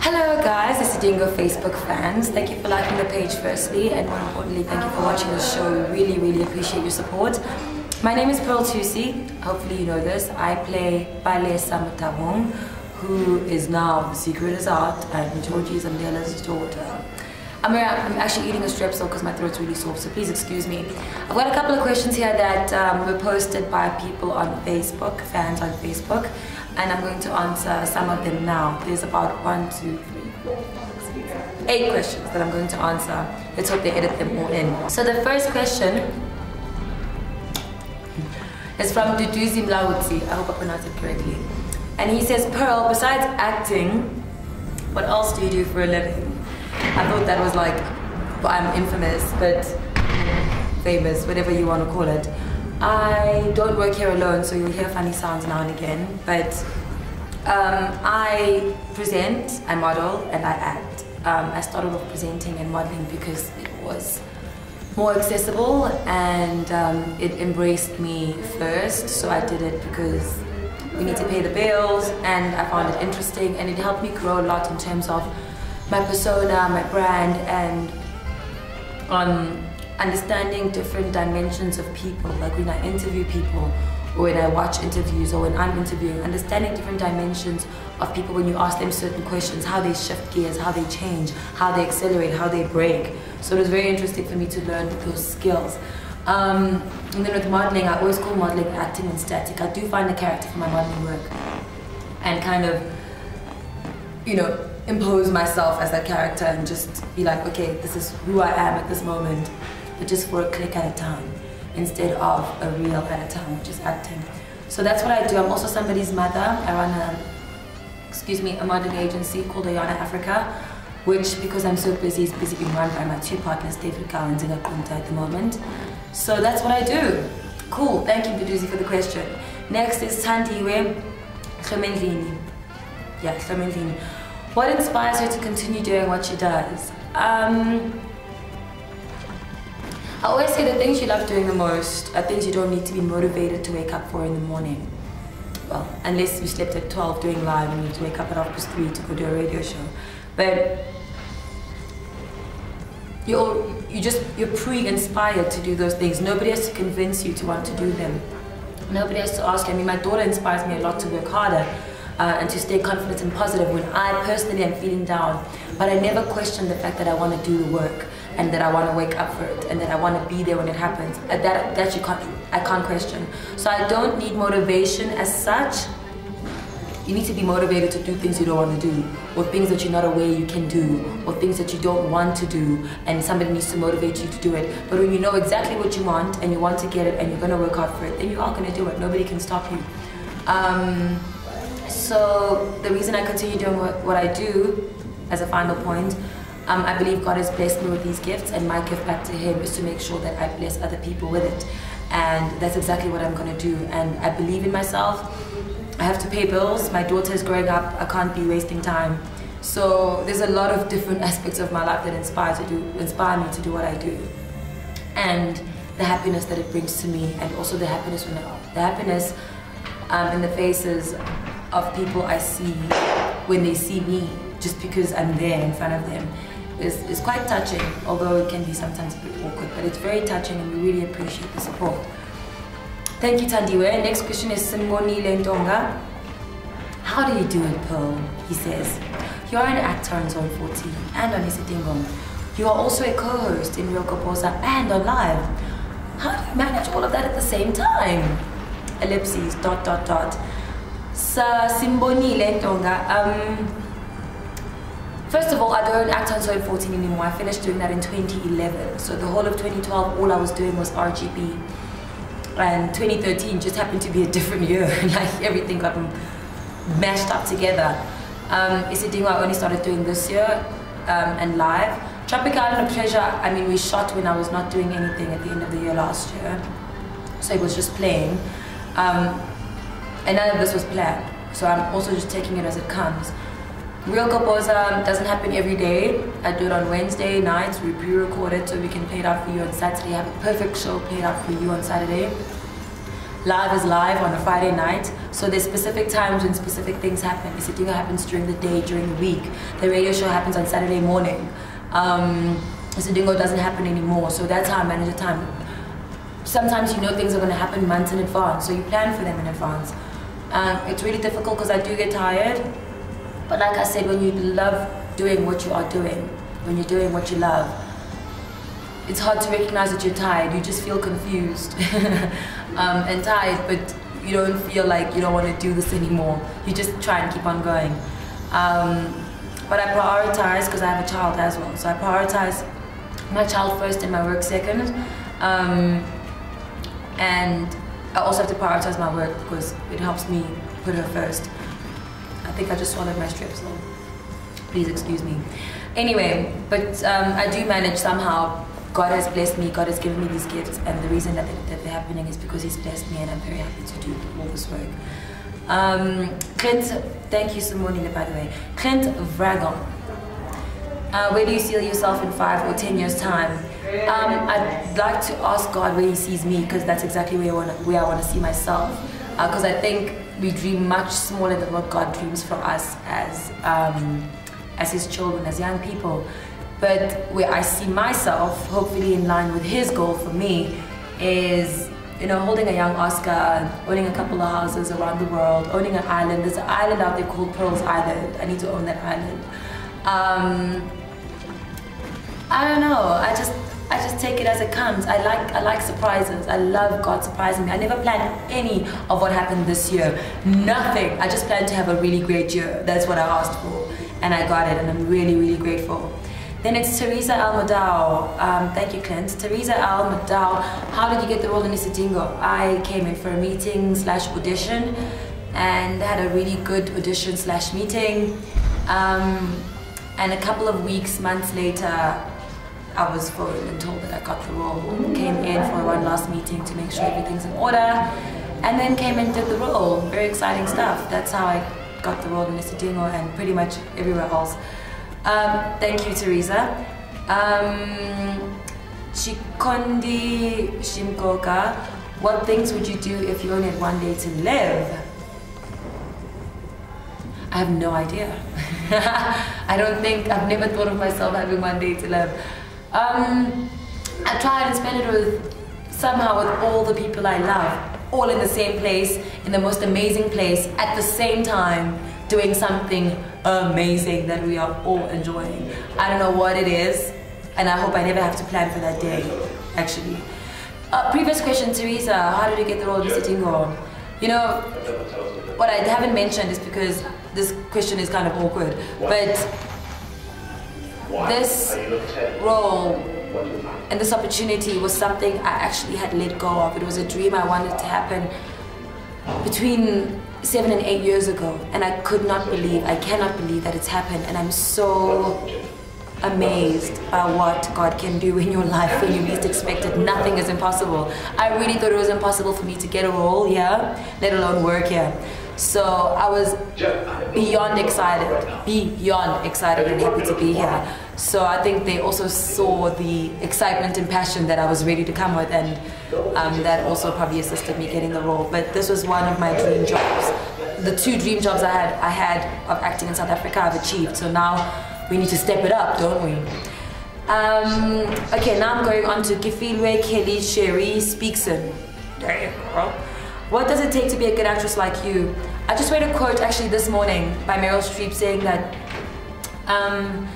Hello guys, Isidingo Facebook fans. Thank you for liking the page firstly, and more importantly, thank you for watching the show. We really appreciate your support. My name is Thusi. Hopefully you know this. I play Palesa Mutabong, who is now The Secret is Out and Georgie Zambela's daughter. I'm actually eating a strepsil because my throat's really sore, so please excuse me. I've got a couple of questions here that were posted by people on Facebook, fans on Facebook, and I'm going to answer some of them now. There's about 1, 2, 3, 4, 5, 6, 7, 8 questions that I'm going to answer. Let's hope they edit them all in. So the first question is from Thusi. I hope I pronounced it correctly. And he says, Pearl, besides acting, what else do you do for a living? I thought that was like, well, I'm infamous, but famous, whatever you want to call it. I don't work here alone, so you'll hear funny sounds now and again, but I present, I model, and I act. I started off presenting and modeling because it was more accessible and it embraced me first, so I did it because we need to pay the bills, and I found it interesting, and it helped me grow a lot in terms of my persona, my brand, and understanding different dimensions of people. Like when I interview people, or when I watch interviews, or when I'm interviewing, understanding different dimensions of people when you ask them certain questions, how they shift gears, how they change, how they accelerate, how they break. So it was very interesting for me to learn those skills. And then with modeling, I always call modeling acting and static. I do find a character for my modeling work and kind of, you know, impose myself as that character and just be like, okay, this is who I am at this moment, but just for a click at a time instead of a reel at a time, which is acting. So that's what I do. I'm also somebody's mother. I run a modeling agency called Ayana Africa, which, because I'm so busy, is busy being run by my 2 partners, David Kau and Zinga Kunta at the moment. So that's what I do. Cool, thank you Thusi for the question. Next is Thandiwe Khemendlini. Yeah, Khemendlini. What inspires her to continue doing what she does? I always say the things you love doing the most are things you don't need to be motivated to wake up for in the morning. Well, unless you slept at 12 doing live and you need to wake up at 3:30 to go do a radio show. But you're pre-inspired to do those things. Nobody has to convince you to want to do them. Nobody has to ask you. I mean, my daughter inspires me a lot to work harder. And to stay confident and positive when I personally am feeling down. But I never question the fact that I want to do the work and that I want to wake up for it and that I want to be there when it happens. I can't question. So I don't need motivation as such. You need to be motivated to do things you don't want to do, or things that you're not aware you can do, or things that you don't want to do, and somebody needs to motivate you to do it. But when you know exactly what you want and you want to get it and you're going to work hard for it, then you are going to do it. Nobody can stop you. So the reason I continue doing what I do, as a final point, I believe God has blessed me with these gifts, and my gift back to Him is to make sure that I bless other people with it. And that's exactly what I'm going to do. And I believe in myself. I have to pay bills. My daughter is growing up. I can't be wasting time. So there's a lot of different aspects of my life that inspire me to do what I do. And the happiness that it brings to me, and also the happiness in the faces of people I see when they see me, just because I'm there in front of them, is quite touching, although it can be sometimes a bit awkward, but it's very touching and we really appreciate the support. Thank you, Thandiwe. Next question is Simboni Lentonga. How do you do it, Pearl? He says, you are an actor on Zone 14 and on Isidingo. You are also a co-host in Real Koposa and on Live. How do you manage all of that at the same time? Ellipses, ... Simboni Lentonga. First of all, I don't act on Zone 14 anymore. I finished doing that in 2011. So the whole of 2012, all I was doing was RGB. And 2013 just happened to be a different year. Like everything got mashed up together. Isidingo I only started doing this year, and Live. Tropic Island of Pleasure, I mean, we shot when I was not doing anything at the end of the year last year. So it was just playing. And none of this was planned, so I'm also just taking it as it comes. Real Koposa doesn't happen every day. I do it on Wednesday nights. We pre-record it so we can play it out for you on Saturday. Have a perfect show played out for you on Saturday. live is live on a Friday night, so there's specific times when specific things happen. Isidingo happens during the day, during the week. The radio show happens on Saturday morning. Isidingo doesn't happen anymore, so that's how I manage the time. Sometimes you know things are going to happen months in advance, so you plan for them in advance. It's really difficult because I do get tired, but like I said, when you love doing what you are doing, when you're doing what you love, it's hard to recognize that you're tired. You just feel confused and tired, but you don't feel like you don't want to do this anymore. You just try and keep on going. But I prioritize, because I have a child as well, so I prioritize my child first and my work second. And I also have to prioritize my work because it helps me put her first. I think I just swallowed my strips though. Please excuse me. Anyway, but I do manage somehow. God has blessed me, God has given me these gifts, and the reason that they're happening is because He's blessed me, and I'm very happy to do all this work. Clint, thank you, Simonina, by the way. Clint Vragon, where do you see yourself in 5 or 10 years' time? I'd like to ask God where He sees me, because that's exactly where I want to see myself. Because I think we dream much smaller than what God dreams for us as His children, as young people. But where I see myself, hopefully in line with His goal for me, is, you know, holding a young Oscar, owning a couple of houses around the world, owning an island. There's an island out there called Pearl's Island. I need to own that island. I don't know. I just take it as it comes. I like surprises. I love God surprising me. I never planned any of what happened this year. Nothing. I just planned to have a really great year. That's what I asked for, and I got it, and I'm really, really grateful. Then it's Teresa Almadao. Thank you, Clint. Teresa Almadao, how did you get the role in Isidingo? I came in for a meeting / audition, and had a really good audition / meeting. And a couple of weeks, months later, I was phoned and told that I got the role. Came in for one last meeting to make sure everything's in order, and then came and did the role. Very exciting stuff. That's how I got the role in Isidingo and pretty much everywhere else. Thank you, Teresa. Chikondi Shimkoka, what things would you do if you only had one day to live? I have no idea. I've never thought of myself having one day to live. I tried and spend it somehow with all the people I love, all in the same place, in the most amazing place, at the same time, doing something amazing that we are all enjoying. I don't know what it is, and I hope I never have to plan for that day, actually. Previous question, Teresa, how did you get the role of Isidingo? You know, what I haven't mentioned is because this question is kind of awkward, but this role and this opportunity was something I actually had let go of. It was a dream I wanted to happen between 7 and 8 years ago, and I cannot believe that it's happened, and I'm so amazed by what God can do in your life when you least expect it. Nothing is impossible. I really thought it was impossible for me to get a role here, let alone work here. So I was beyond excited and happy to be here. So I think they also saw the excitement and passion that I was ready to come with, and that also probably assisted me getting the role. But this was one of my dream jobs. The 2 dream jobs I had of acting in South Africa, I've achieved. So now we need to step it up, don't we? Okay, now I'm going on to Kifilwe Kelly Sherry Speakson. There you go. What does it take to be a good actress like you? I just read a quote actually this morning by Meryl Streep saying that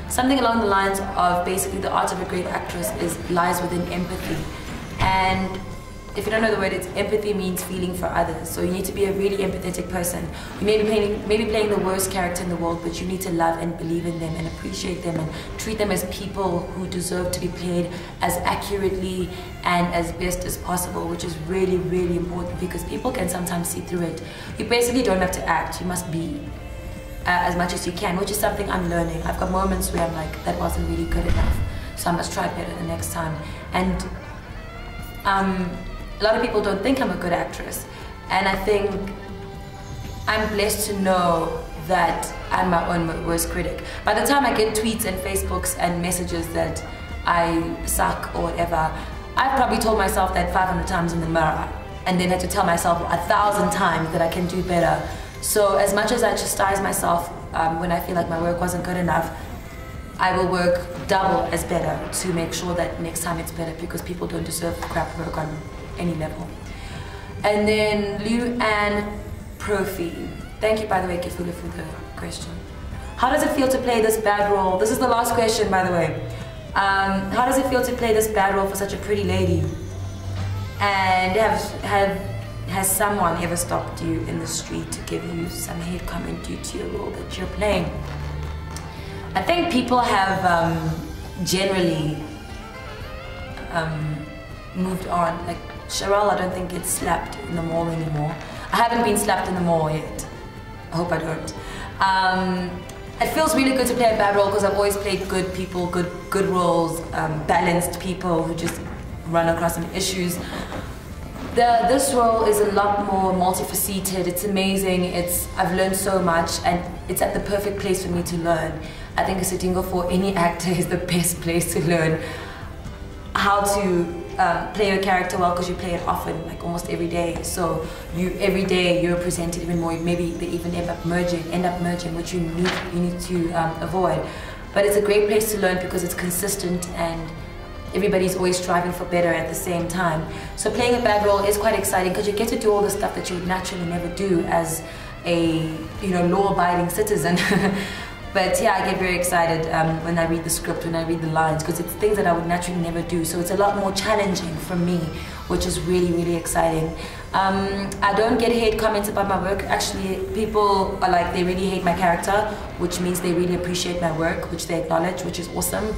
something along the lines of basically the art of a great actress lies within empathy. And if you don't know the word, empathy means feeling for others. So you need to be a really empathetic person. You may be playing the worst character in the world, but you need to love and believe in them and appreciate them and treat them as people who deserve to be played as accurately and as best as possible, which is really, really important because people can sometimes see through it. You basically don't have to act. You must be as much as you can, which is something I'm learning. I've got moments where I'm like, that wasn't really good enough, so I must try better the next time. And a lot of people don't think I'm a good actress, and I think I'm blessed to know that I'm my own worst critic. By the time I get tweets and Facebooks and messages that I suck or whatever, I've probably told myself that 500 times in the mirror, and then had to tell myself 1,000 times that I can do better. So as much as I chastise myself when I feel like my work wasn't good enough, I will work double as better to make sure that next time it's better, because people don't deserve crap work on any level. And then Liu Ann Profi. Thank you, by the way, Kifula, for the question. How does it feel to play this bad role? This is the last question, by the way. How does it feel to play this bad role for such a pretty lady? And has someone ever stopped you in the street to give you some hate comment due to your role that you're playing? I think people have generally moved on. Like Cheryl, I don't think gets slapped in the mall anymore. I haven't been slapped in the mall yet. I hope I don't. It feels really good to play a bad role because I've always played good people, good roles, balanced people who just run across some issues. This role is a lot more multifaceted. It's amazing. I've learned so much, and it's at the perfect place for me to learn. I think Isidingo for any actor is the best place to learn how to play your character well, because you play it often, like almost every day. So every day you're presented even more. Maybe they even end up merging, which you need to avoid. But it's a great place to learn because it's consistent and everybody's always striving for better at the same time. So playing a bad role is quite exciting because you get to do all the stuff that you would naturally never do as a law-abiding citizen. But yeah, I get very excited when I read the script, when I read the lines, because it's things that I would naturally never do. So it's a lot more challenging for me, which is really, really exciting. I don't get hate comments about my work. Actually, people are like, they really hate my character, which means they really appreciate my work, which they acknowledge, which is awesome.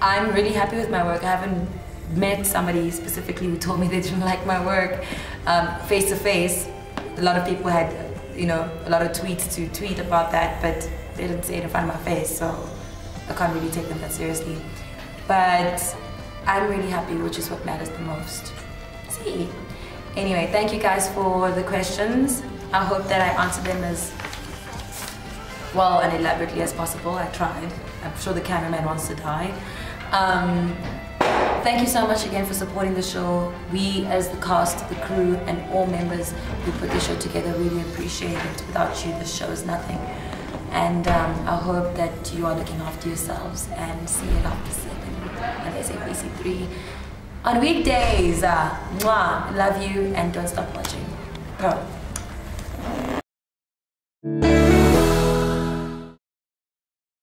I'm really happy with my work. I haven't met somebody specifically who told me they didn't like my work face to face. A lot of people had, a lot of tweets to tweet about that, but they didn't say it in front of my face, so I can't really take them that seriously. But I'm really happy, which is what matters the most. See. Anyway, thank you guys for the questions. I hope that I answered them as well and elaborately as possible. I tried. I'm sure the cameraman wants to die. Thank you so much again for supporting the show. We, as the cast, the crew, and all members who put the show together, really appreciate it. Without you, the show is nothing. And I hope that you are looking after yourselves and see it after 7 on SABC3 on weekdays. Mwah. Love you and don't stop watching. Go.